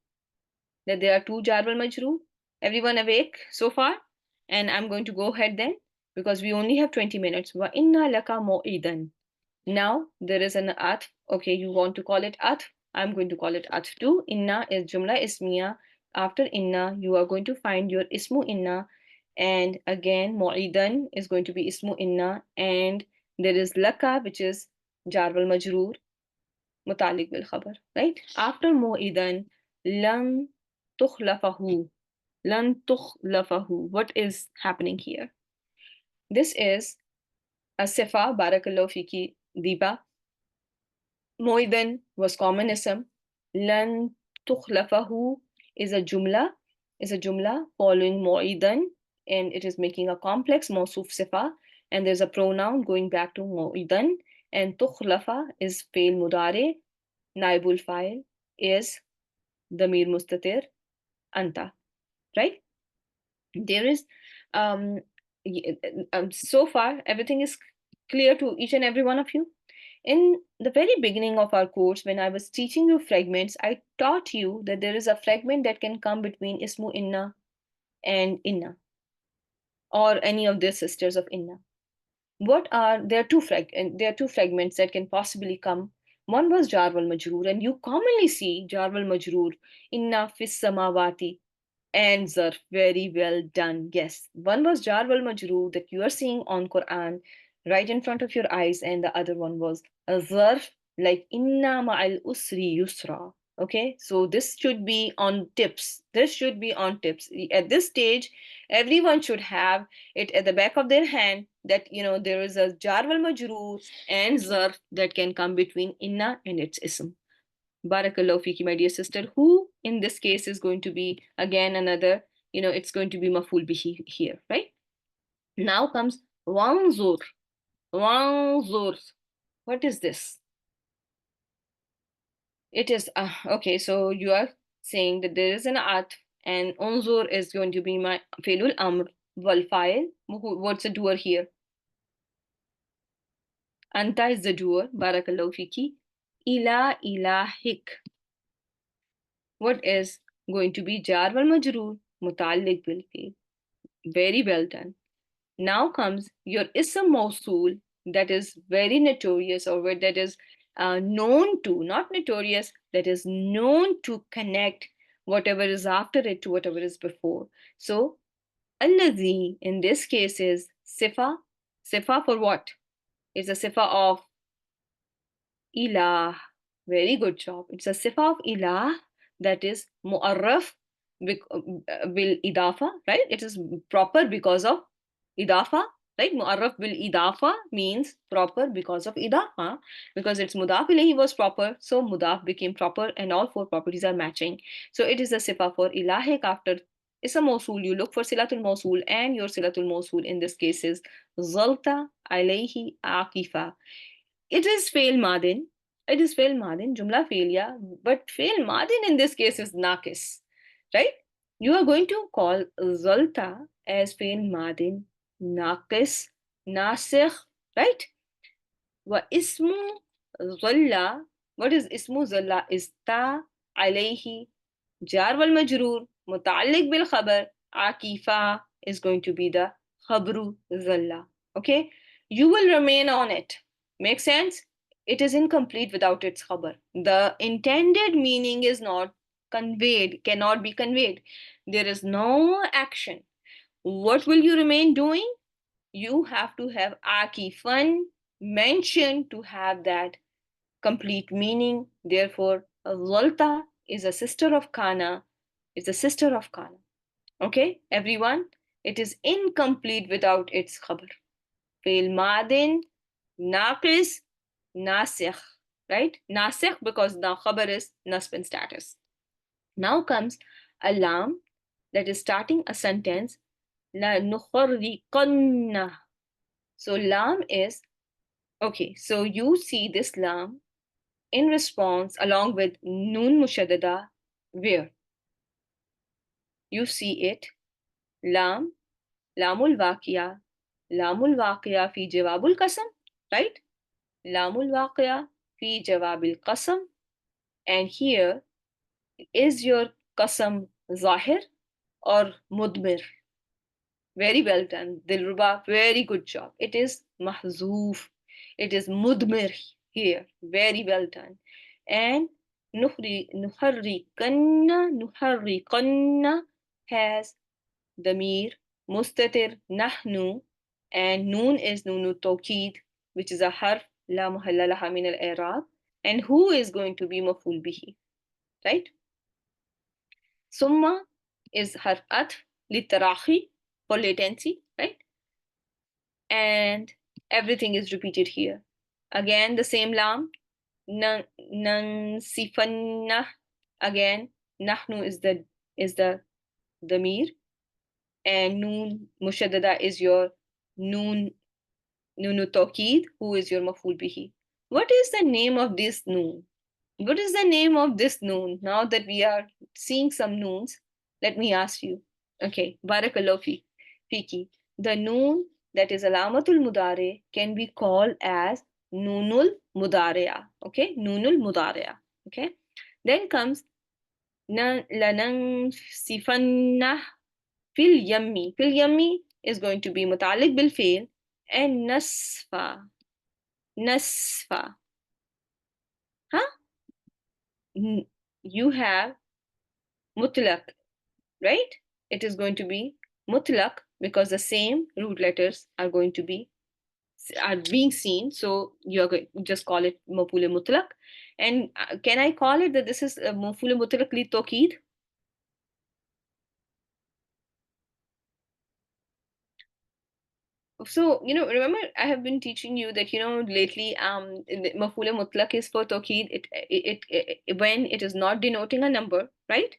That there are two jar wal majroor. Everyone awake so far? And I'm going to go ahead then because we only have 20 minutes. Wa inna laka mu'idan. Now there is an atf. Okay, you want to call it atf. I'm going to call it atf too. Inna is jumla ismiya. After inna, you are going to find your ismu inna. And again, mu'idan is going to be ismu inna. And there is laka, which is jar wal majroor, mutalik bil khabar, right? After mu'idan, lan tukhlafahu. Lan tukhlafahu. What is happening here? This is a sifa, barakallahu fiki, diba. Moidan was common ism. Lan tukhlafahu is a jumla following moidan, and it is making a complex mawsuf sifa, and there's a pronoun going back to moidan, and tukhlafa is fail mudare, naibul file is damir mustatir, anta, right? There is um, so far everything is clear to each and every one of you. In the very beginning of our course, when I was teaching you fragments, I taught you that there is a fragment that can come between ismu inna and inna, or any of the sisters of inna. There are two fragments that can possibly come. One was jar wal majroor, and you commonly see jar wal majroor, inna fis samawati, and zarf. Very well done. Yes, one was jar wal majroor that you are seeing on Quran right in front of your eyes, and the other one was a zarf, like inna ma'al usri yusra. Okay, so this should be on tips. This should be on tips. At this stage, everyone should have it at the back of their hand that there is a jar wal majroor and zarf that can come between inna and its ism. Barakallahu fiki, my dear sister, who in this case is going to be again another, it's going to be maful bihi here, right? Now comes wanzur. Wanzur. What is this? It is, okay, so you are saying that there is an atf, and unzur is going to be my failul amr wal fa'il. What's the doer here? Anta is the doer. Barakallahu fiki. Ila ilahik. What is going to be jar wal majroor muta'alliq bil fi'l? Very well done. Now comes your ism mawsool, that is very notorious, or that is known to, not notorious, that is known to connect whatever is after it to whatever is before. So, allazi in this case is sifa. Sifa for what? It's a sifa of ilah. Very good job. It's a sifa of ilah that is mu'arraf bil idafa, right? It is proper because of idafa, right? Mu'arraf bil idafa means proper because of idafa, because its mudaf ilayhi was proper, so mudaf became proper, and all four properties are matching. So it is a sifa for ilahik. After ism mawsool, you look for silatul mawsool, and your silatul mawsool in this case is zalta alayhi aqifa. It is fail madin. It is fail madin, jumla failya, but fail madin in this case is nakis, right? You are going to call zalta as fail madin, nakis, nasikh, right? Wa ismu zalla. What is ismu zalla? Is ta alayhi jar wal majroor muta'alliq bil khabar. Akifa is going to be the khabru zalla. Okay, you will remain on it. Make sense? It is incomplete without its khabar. The intended meaning is not conveyed, cannot be conveyed. There is no action. What will you remain doing? You have to have akifan mentioned to have that complete meaning. Therefore, Zalta is a sister of Kana, is a sister of Kana. Okay, everyone? It is incomplete without its khabar. Fail madin, naqis, nasikh, right? Nasikh because the khabar is nasb in status. Now comes a lam that is starting a sentence. La nukharriqanna. So lam is, okay, so you see this lam in response along with noon mushaddada, where you see it, lam, lamul waqiya, lamul waqiya fi jawabul qasam, right? Lamul waqiya fi jawabil qasam, and here is your qasam zahir or mudmir. Very well done. Dilruba, very good job. It is mahzoof. It is mudmir here. Very well done. And nuharriqanna has damir, mustatir, nahnu, and noon is nunu tawqid, which is a harf, la muhalla laha min al-i'rab. And who is going to be maful bihi, right? Summa is harf atf, litarahi, for latency, right? And everything is repeated here. Again, the same lam, nansifanna. Again, nahnu is the damir, and noon mushaddada is your noon nunu tawqid, who is your maful bihi. What is the name of this noon? What is the name of this noon? Now that we are seeing some noons, let me ask you. Okay, barakallahu fiki. The noon that is alamatul mudare can be called as noonul mudarea. Okay, noonul mudarea. Okay, then comes lanang sifanna fil yammi. Fil yammi is going to be mutalik bil fail, and nasfa. Nasfa. Huh? You have mutlaq, right? It is going to be mutlaq because the same root letters are going to be being seen. So you are going to just call it mafule mutlaq. And can I call it that this is mafule mutlaq li tawqid? So, remember I have been teaching you that, lately, mafule mutlaq is for tawqid. It when it is not denoting a number, right?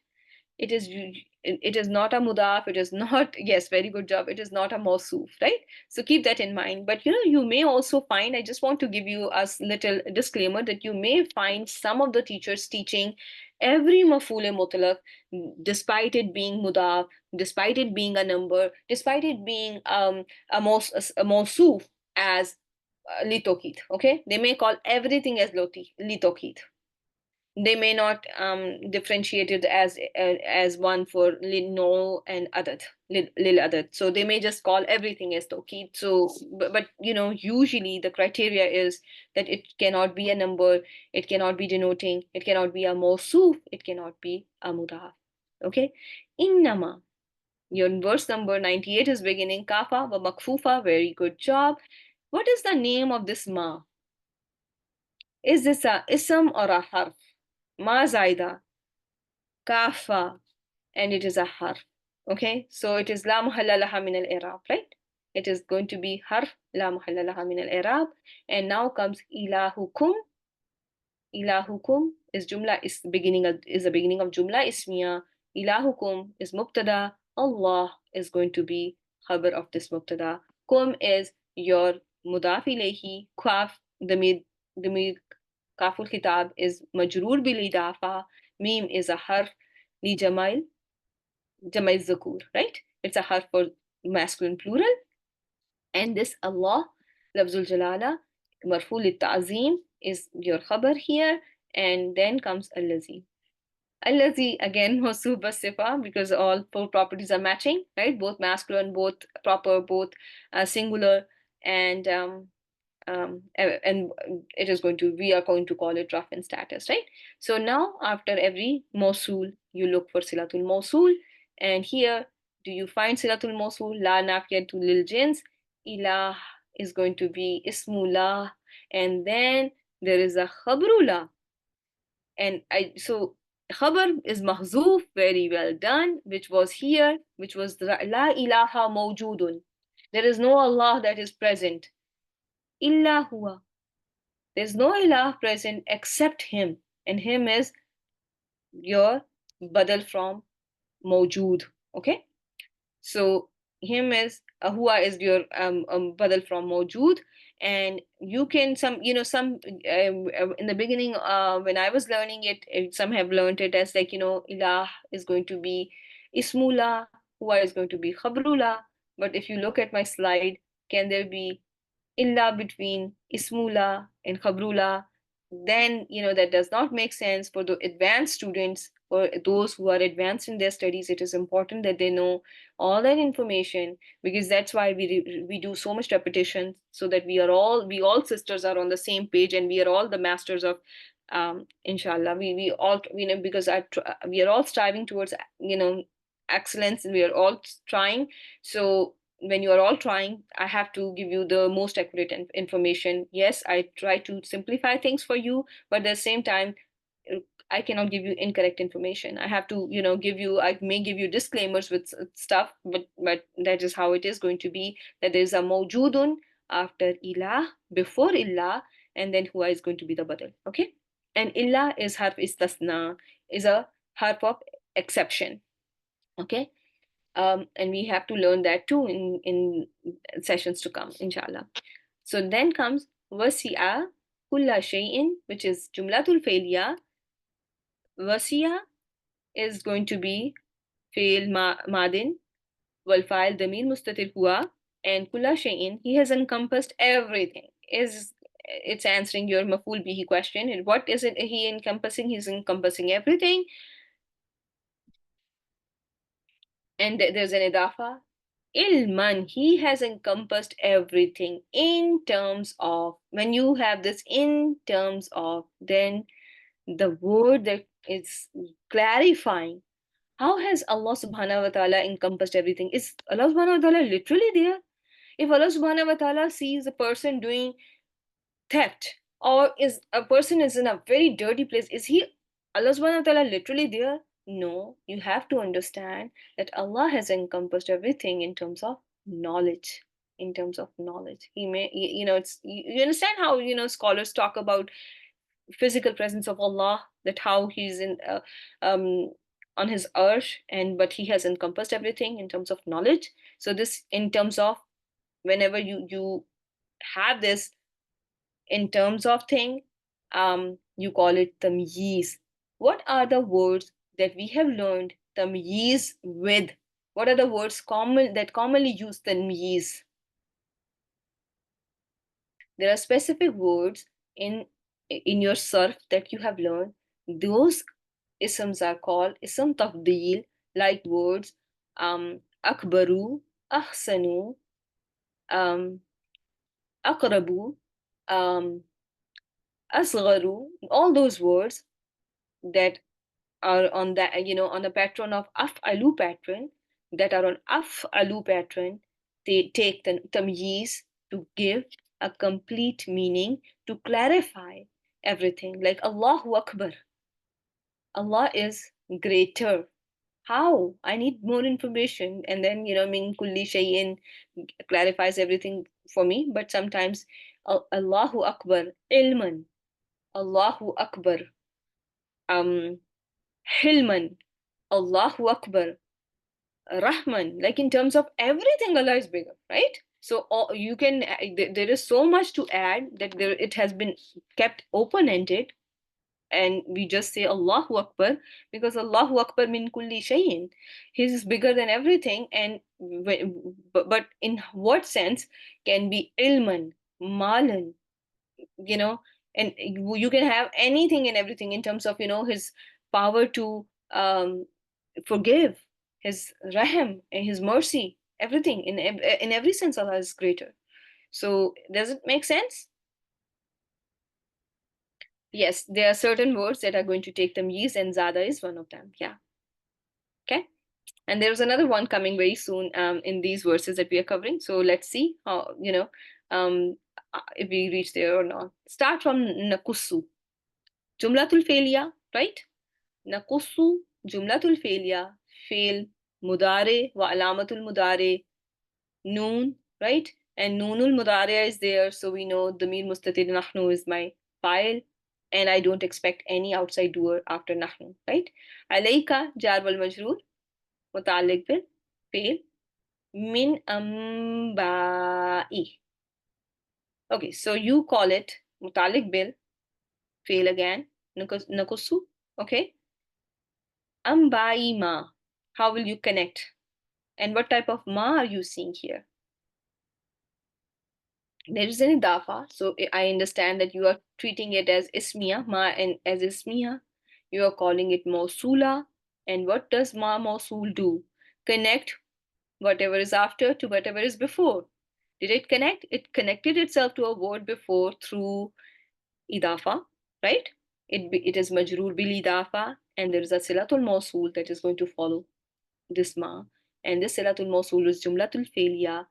It is not a mudaf, it is not, yes, very good job, it is not a mawsuf, right? So keep that in mind. But you may also find, I just want to give you a little disclaimer, that you may find some of the teachers teaching every maf'ul mutlaq, despite it being mudaf, despite it being a number, despite it being a mawsuf, as litokit. Okay, they may call everything as litokit. They may not differentiate it as one for no and adat, lil adat. So they may just call everything as tawqid. So, but usually the criteria is that it cannot be a number, it cannot be denoting, it cannot be a mawsuf, it cannot be a mudaf. Okay, innama. Your verse number 98 is beginning kafa wa makfufa. Very good job. What is the name of this ma? Is this a ism or a harf? Ma zaida, kafa, and it is a harf. Okay, so it is la muhalla laha min al-i'rab, right? It is going to be harf la muhalla laha min al-i'rab. And now comes ilahukum. Ilahukum is the beginning of jumla ismiya. Ilahukum is mubtada. Allah is going to be khabar of this mubtada. Kum is your mudaf ilayhi. Kaf, the kaful khitab is majroor bil idafa. Mim is a harf li jamai zakur, right? It's a harf for masculine plural. And this Allah, lafzul jalala, marfu lit ta'zim, is your khabar here. And then comes allazi. Allazi, again, mawsuf sifa, because all four properties are matching, right? Both masculine, both proper, both singular, and we are going to call it rough in status, right? So now after every mawsul, you look for silatul mawsul. And here, do you find silatul mawsul? La nafiyatu lil jins. Ilah is going to be ismullah. And then there is a khabrullah. And so khabar is mahzoof, very well done, which was here, which was la ilaha mawjudun. There is no Allah that is present. Illa huwa. There's no ilah present except him. And him is your badal from mawjood. Okay? So him is huwa is your badal from mawjood. And you can in the beginning when I was learning it, some have learned it as like ilah is going to be ismullah, huwa is going to be khabrullah. But if you look at my slide, can there be illa between ismullah and khabrullah? Then that does not make sense. For the advanced students, for those who are advanced in their studies, it is important that they know all that information, because that's why we do so much repetition, so that we all sisters are on the same page, and we are all the masters of inshallah. We all, because we are all striving towards, excellence, and we are all trying. So when you are all trying, I have to give you the most accurate information. Yes, I try to simplify things for you, but at the same time, uh, I cannot give you incorrect information. I have to, I may give you disclaimers with stuff, but that is how it is going to be. That there is a mawjudun after ilah, before illah, and then huwa is going to be the badal. Okay, and illah is harf istasna, is a harf of exception. Okay, and we have to learn that too in sessions to come, inshallah. So then comes wasi'a kulla shay'in, which is jumlatul failya. Wasi'a is going to be fail madin, wal fa'il damir mustatir huwa, and kulla shay'in, he has encompassed everything. Is It's answering your maful bihi question. And what is it he encompassing? He's encompassing everything. And there's an idafa. Ilman, he has encompassed everything in terms of. When you have this in terms of, then the word that is clarifying. How has Allah subhanahu wa ta'ala encompassed everything? Is Allah subhanahu wa ta'ala literally there? If Allah subhanahu wa ta'ala sees a person doing theft, or is a person is in a very dirty place, is he, Allah subhanahu wa ta'ala, literally there? No, you have to understand that Allah has encompassed everything in terms of knowledge. In terms of knowledge, he may, it's, you understand how, scholars talk about physical presence of Allah, that how he's in um on his arsh, and but he has encompassed everything in terms of knowledge. So this, in terms of, whenever you have this in terms of thing, you call it tamyiz. What are the words that we have learned tamyiz with? What are the words commonly use tamyiz? There are specific words in your sarf that you have learned. Those isms are called ism tafdeel, like words akbaru, ahsanu, um, aqrabu, um, asgharu, all those words that are on that, on a pattern of af'alu pattern, that are on af'alu pattern, they take the tamyiz to give a complete meaning, to clarify everything. Like Allahu Akbar, Allah is greater. How? I need more information. And then, min kulli shay'in clarifies everything for me. But sometimes, Allahu Akbar, ilman, Allahu Akbar, um, hilman, Allahu Akbar, Rahman. Like in terms of everything, Allah is bigger, right? So you can, there is so much to add that it has been kept open-ended, and we just say Allahu Akbar, because Allahu Akbar min kulli shayin. He is bigger than everything. And but in what sense? Can be ilman, malan, you know, and you can have anything and everything in terms of, his power to forgive, his rahim and his mercy, everything in every sense Allah is greater. So does it make sense? Yes, there are certain words that are going to take tamyiz, and zada is one of them. Yeah. Okay. And there's another one coming very soon in these verses that we are covering. So let's see how, if we reach there or not. Start from nakusu. Jumlatul failya, right? Nakusu, jumlatul failya, fail, mudare, wa alamatul mudare, noon, right? And noonul mudare is there, so we know damir mustatir nahnu is my file, and I don't expect any outside doer after nahnu, right? Alayka, jar wal majroor, muta'alliq bil fail, min amba'i. Okay, so you call it muta'alliq bil fail again, nakusu, okay? Amba'i ma. How will you connect? And what type of ma are you seeing here? There is an idafa, so I understand that you are treating it as ismiya, ma, and as ismiya. You are calling it Mausula. And what does Ma Mausul do? Connect whatever is after to whatever is before. Did it connect? It connected itself to a word before through idafa, right? It is majroor bil idafa, and there is a silatul mausul that is going to follow this ma. And this silatul mausul is jumlatul failya.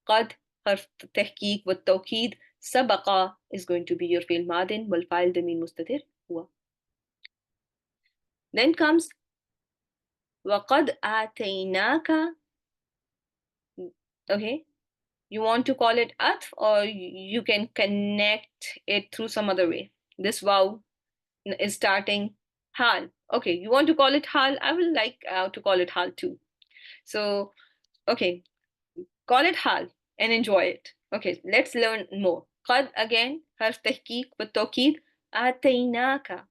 Qad, harf tahqiq wa tawqid. Sabaqa is going to be your fail madin, wal fa'il damir mustatir huwa. Then comes waqad ataynaka. Okay, you want to call it atf, or you can connect it through some other way. This wow is starting hal. Okay, you want to call it hal? I will like to call it hal too. So, okay, call it hal and enjoy it. Okay, let's learn more. Qad again, harf tahqiq wa tawqid. Ataynaka.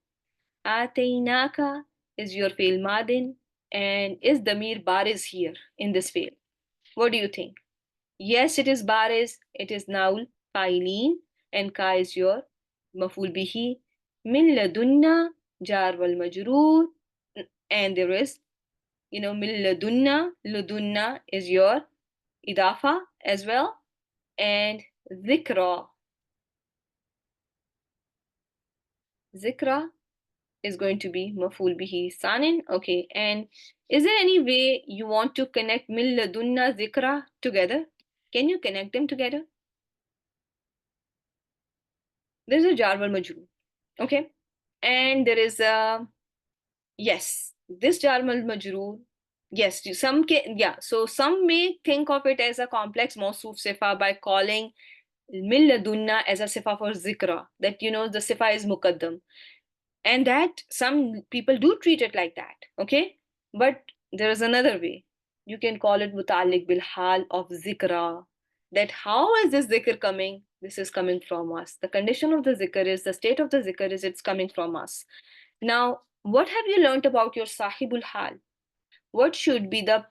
Ataynaka is your fail madin, and is damir baris here in this fail? What do you think? Yes, it is baris. It is naul, fa'ilin, and ka is your maful bihi. Min ladunna, jar wal majroor, and there is, min ladunna, ladunna is your idafa as well, and zikra. Zikra is going to be maful bihi sanin. Okay, and is there any way you want to connect min ladunna zikra together? Can you connect them together? There's a jar wal majroor. Okay, and there is a, yes, this jar wal majroor. Yes, some can, yeah. So some may think of it as a complex mawsuf sifa by calling min ladunna as a sifa for zikra. That the sifa is muqaddam, and that some people do treat it like that. Okay, but there is another way. You can call it mutalik bil hal of zikra. That how is this zikr coming? This is coming from us. The condition of the zikr is, the state of the zikr is, it's coming from us. Now, what have you learnt about your sahibul hal? What should be the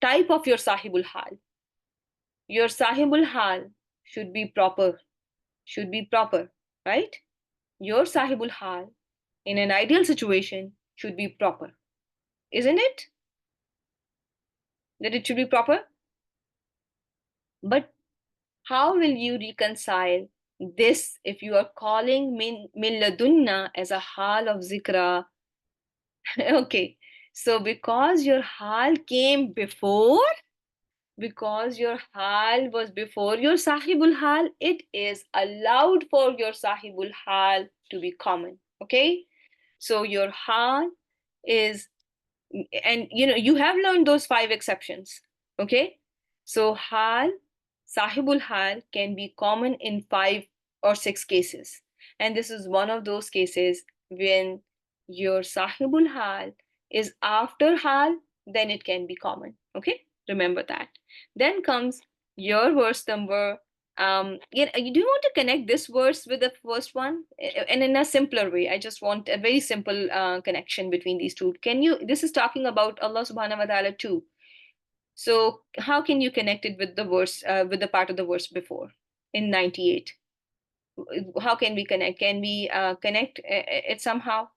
type of your sahibul hal? Your sahibul hal should be proper, right? Your sahibul hal in an ideal situation should be proper, isn't it? That it should be proper. But how will you reconcile this if you are calling min ladunna as a hal of zikra? Okay, so because your hal came before, because your hal was before your sahibul hal, it is allowed for your sahibul hal to be common. Okay, so your hal is, and you have learned those 5 exceptions. Okay, so hal, sahibul hal can be common in 5 or 6 cases, and this is one of those cases. When your sahibul hal is after hal, then it can be common. Okay, remember that. Then comes your verse number. Do you want to connect this verse with the first one, and in a simpler way? I just want a very simple connection between these two. Can you? This is talking about Allah Subhanahu wa Taala too. So how can you connect it with the verse, with the part of the verse before in 98? How can we connect? Can we connect it somehow?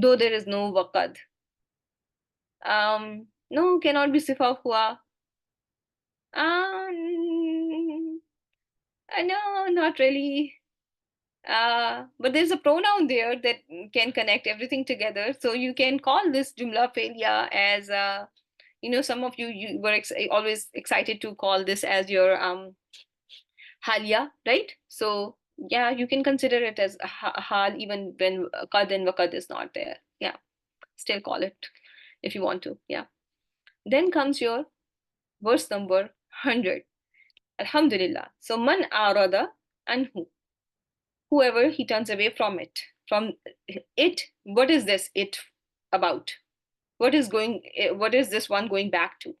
Though there is no waqad. No, cannot be sifa hua. No, not really. But there's a pronoun there that can connect everything together. So you can call this jumla failure as, some of you were always excited to call this as your halia, right? So yeah, you can consider it as a hal even when qad and waqad is not there. Yeah, still call it if you want to. Yeah. Then comes your verse number 100. Alhamdulillah. So man arada anhu, whoever he turns away from it, what is this it about? What is this one going back to?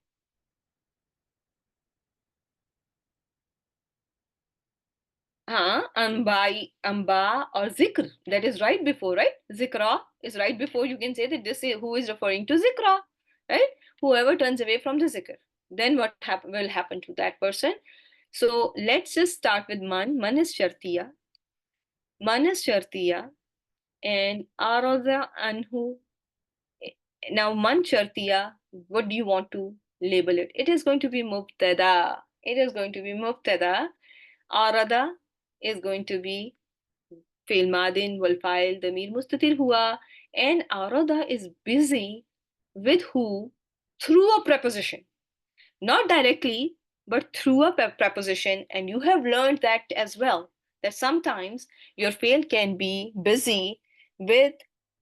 Amba or zikr, that is right before, right? Zikra is right before. You can say that this is who is referring to zikra, right? Whoever turns away from the zikr, then what will happen to that person? So let's just start with man. Man is shartiya. Man is shartiya. and arada anhu. Now man shartiya, what do you want to label it? It is going to be mubtada. It is going to be mubtada. Arada is going to be fail madin wal file damir mustatir hua, and arada is busy with who through a preposition, not directly, but through a preposition. And you have learned that as well, that sometimes your fail can be busy with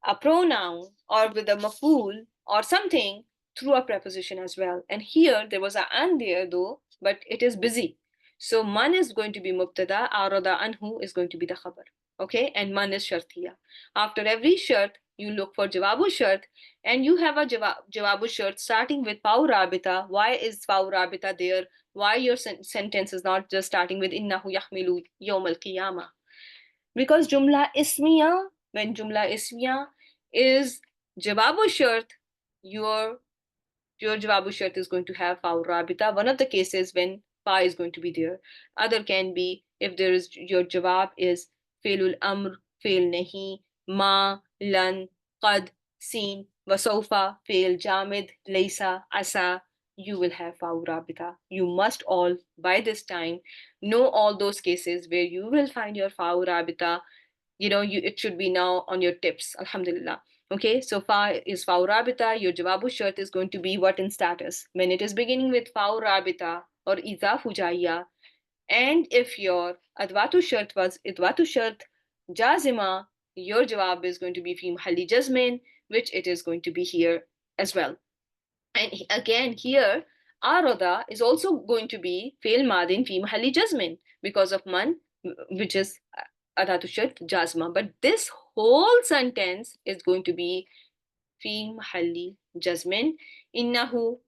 a pronoun or with a maf'ul or something through a preposition as well. And here there was a an there though, but it is busy. So man is going to be mubtada, arada anhu is going to be the khabar. Okay, and man is shartiya. After every shart, you look for jawabu shart, and you have a jawabu shart starting with Pau Rabita. Why is Pau Rabita there? Why your sentence is not just starting with Innahu Yahmilu Yawm al Qiyamah? Because Jumla Ismiya, when Jumla Ismiya is jawabu shart, your your jawabu shart is going to have Pau Rabita. One of the cases when Pa is going to be there. Other can be if there is your jawab is Failul Amr, Fail Nahi, Ma, Lan, Qad, Seen, Wasofa, Fail Jamid, Laysa, Asa. You will have Pau Rabita. You must all, by this time, know all those cases where you will find your Pau Rabita. It should be now on your tips. Alhamdulillah. Okay, so fa is fa rabita. Your jawabu shart is going to be what in status when it is beginning with fa rabita or iza fujaiya. And if your adwatu shart was idwatu shart jazima, your jawab is going to be fi mahalli jazmin, which it is going to be here as well. And again, here, aroda is also going to be fail madin fi mahalli jazmin because of man, which is adatu shart jazma. But this whole sentence is going to be fi mahalli jazmin. Innahu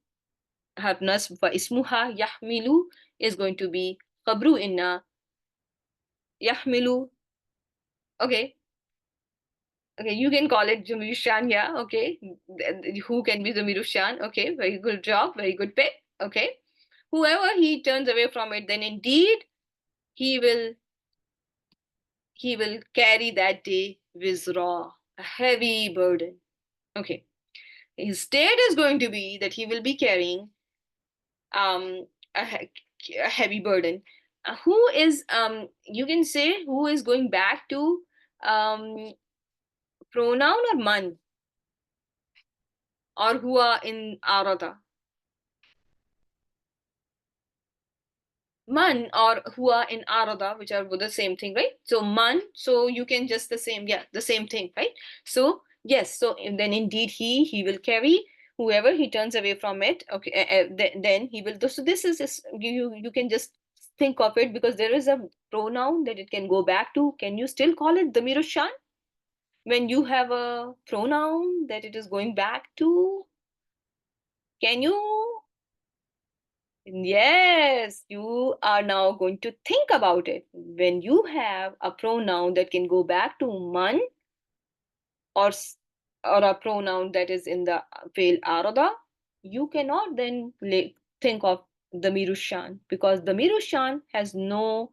harf nasb wa ismuha yahmilu is going to be khabru inna yahmilu. Okay, okay, you can call it Jamirushan, yeah, okay. Who can be Jamirushan? Okay, very good job, very good pick. Okay. Whoever he turns away from it, then indeed he will he will carry that day wizra, a heavy burden. Okay. His state is going to be that he will be carrying um a, a heavy burden. Who is you can say who is going back to um pronoun or man or huwa in arada? Man or hua in arada, which are the same thing, right? So man, so you can just the same, yeah, the same thing, right? So yes, so then indeed he will carry whoever he turns away from it. Okay, then he will. So this is you can just think of it because there is a pronoun that it can go back to. Can you still call it the mirushan when you have a pronoun that it is going back to? Can you? Yes, you are now going to think about it. When you have a pronoun that can go back to man or or a pronoun that is in the fail arada, you cannot then think of the mirushan because the mirushan has no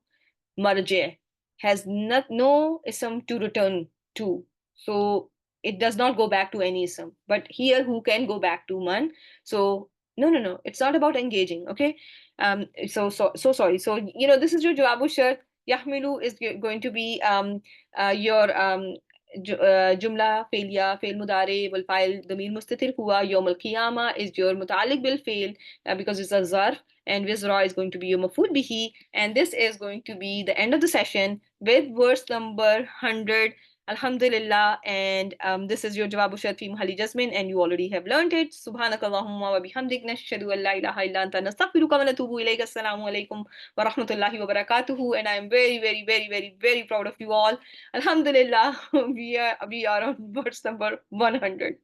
marje, has no ism to return to. So it does not go back to any ism. But here, who can go back to man? So no, no, no. It's not about engaging. Okay. So sorry. So this is your jawabu shart. Yahmilu is going to be your jumla failya fail mudare will file damir mustatir huwa yawm al qiyama is your mutalik bil fail because it's a zarf, and Wizra is going to be your mafud bihi. And this is going to be the end of the session with verse number 100. Alhamdulillah. And this is your Jawabu Shart fi Muhalli Jasmin, and you already have learned it. Subhanakallahumma wa bihamdik nashhadu an la ilaha illa anta nastaghfiruka wa natubu ilayka. Assalamu alaikum wa rahmatullahi wa barakatuhu. And I am very, very, very, very, very proud of you all. Alhamdulillah, we are on verse number 100.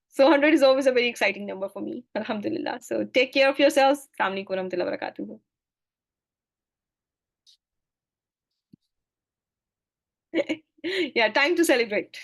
So 100 is always a very exciting number for me. Alhamdulillah. So take care of yourselves. Assalamu alaikum warahmatullahi wabarakatuh. Yeah, time to celebrate.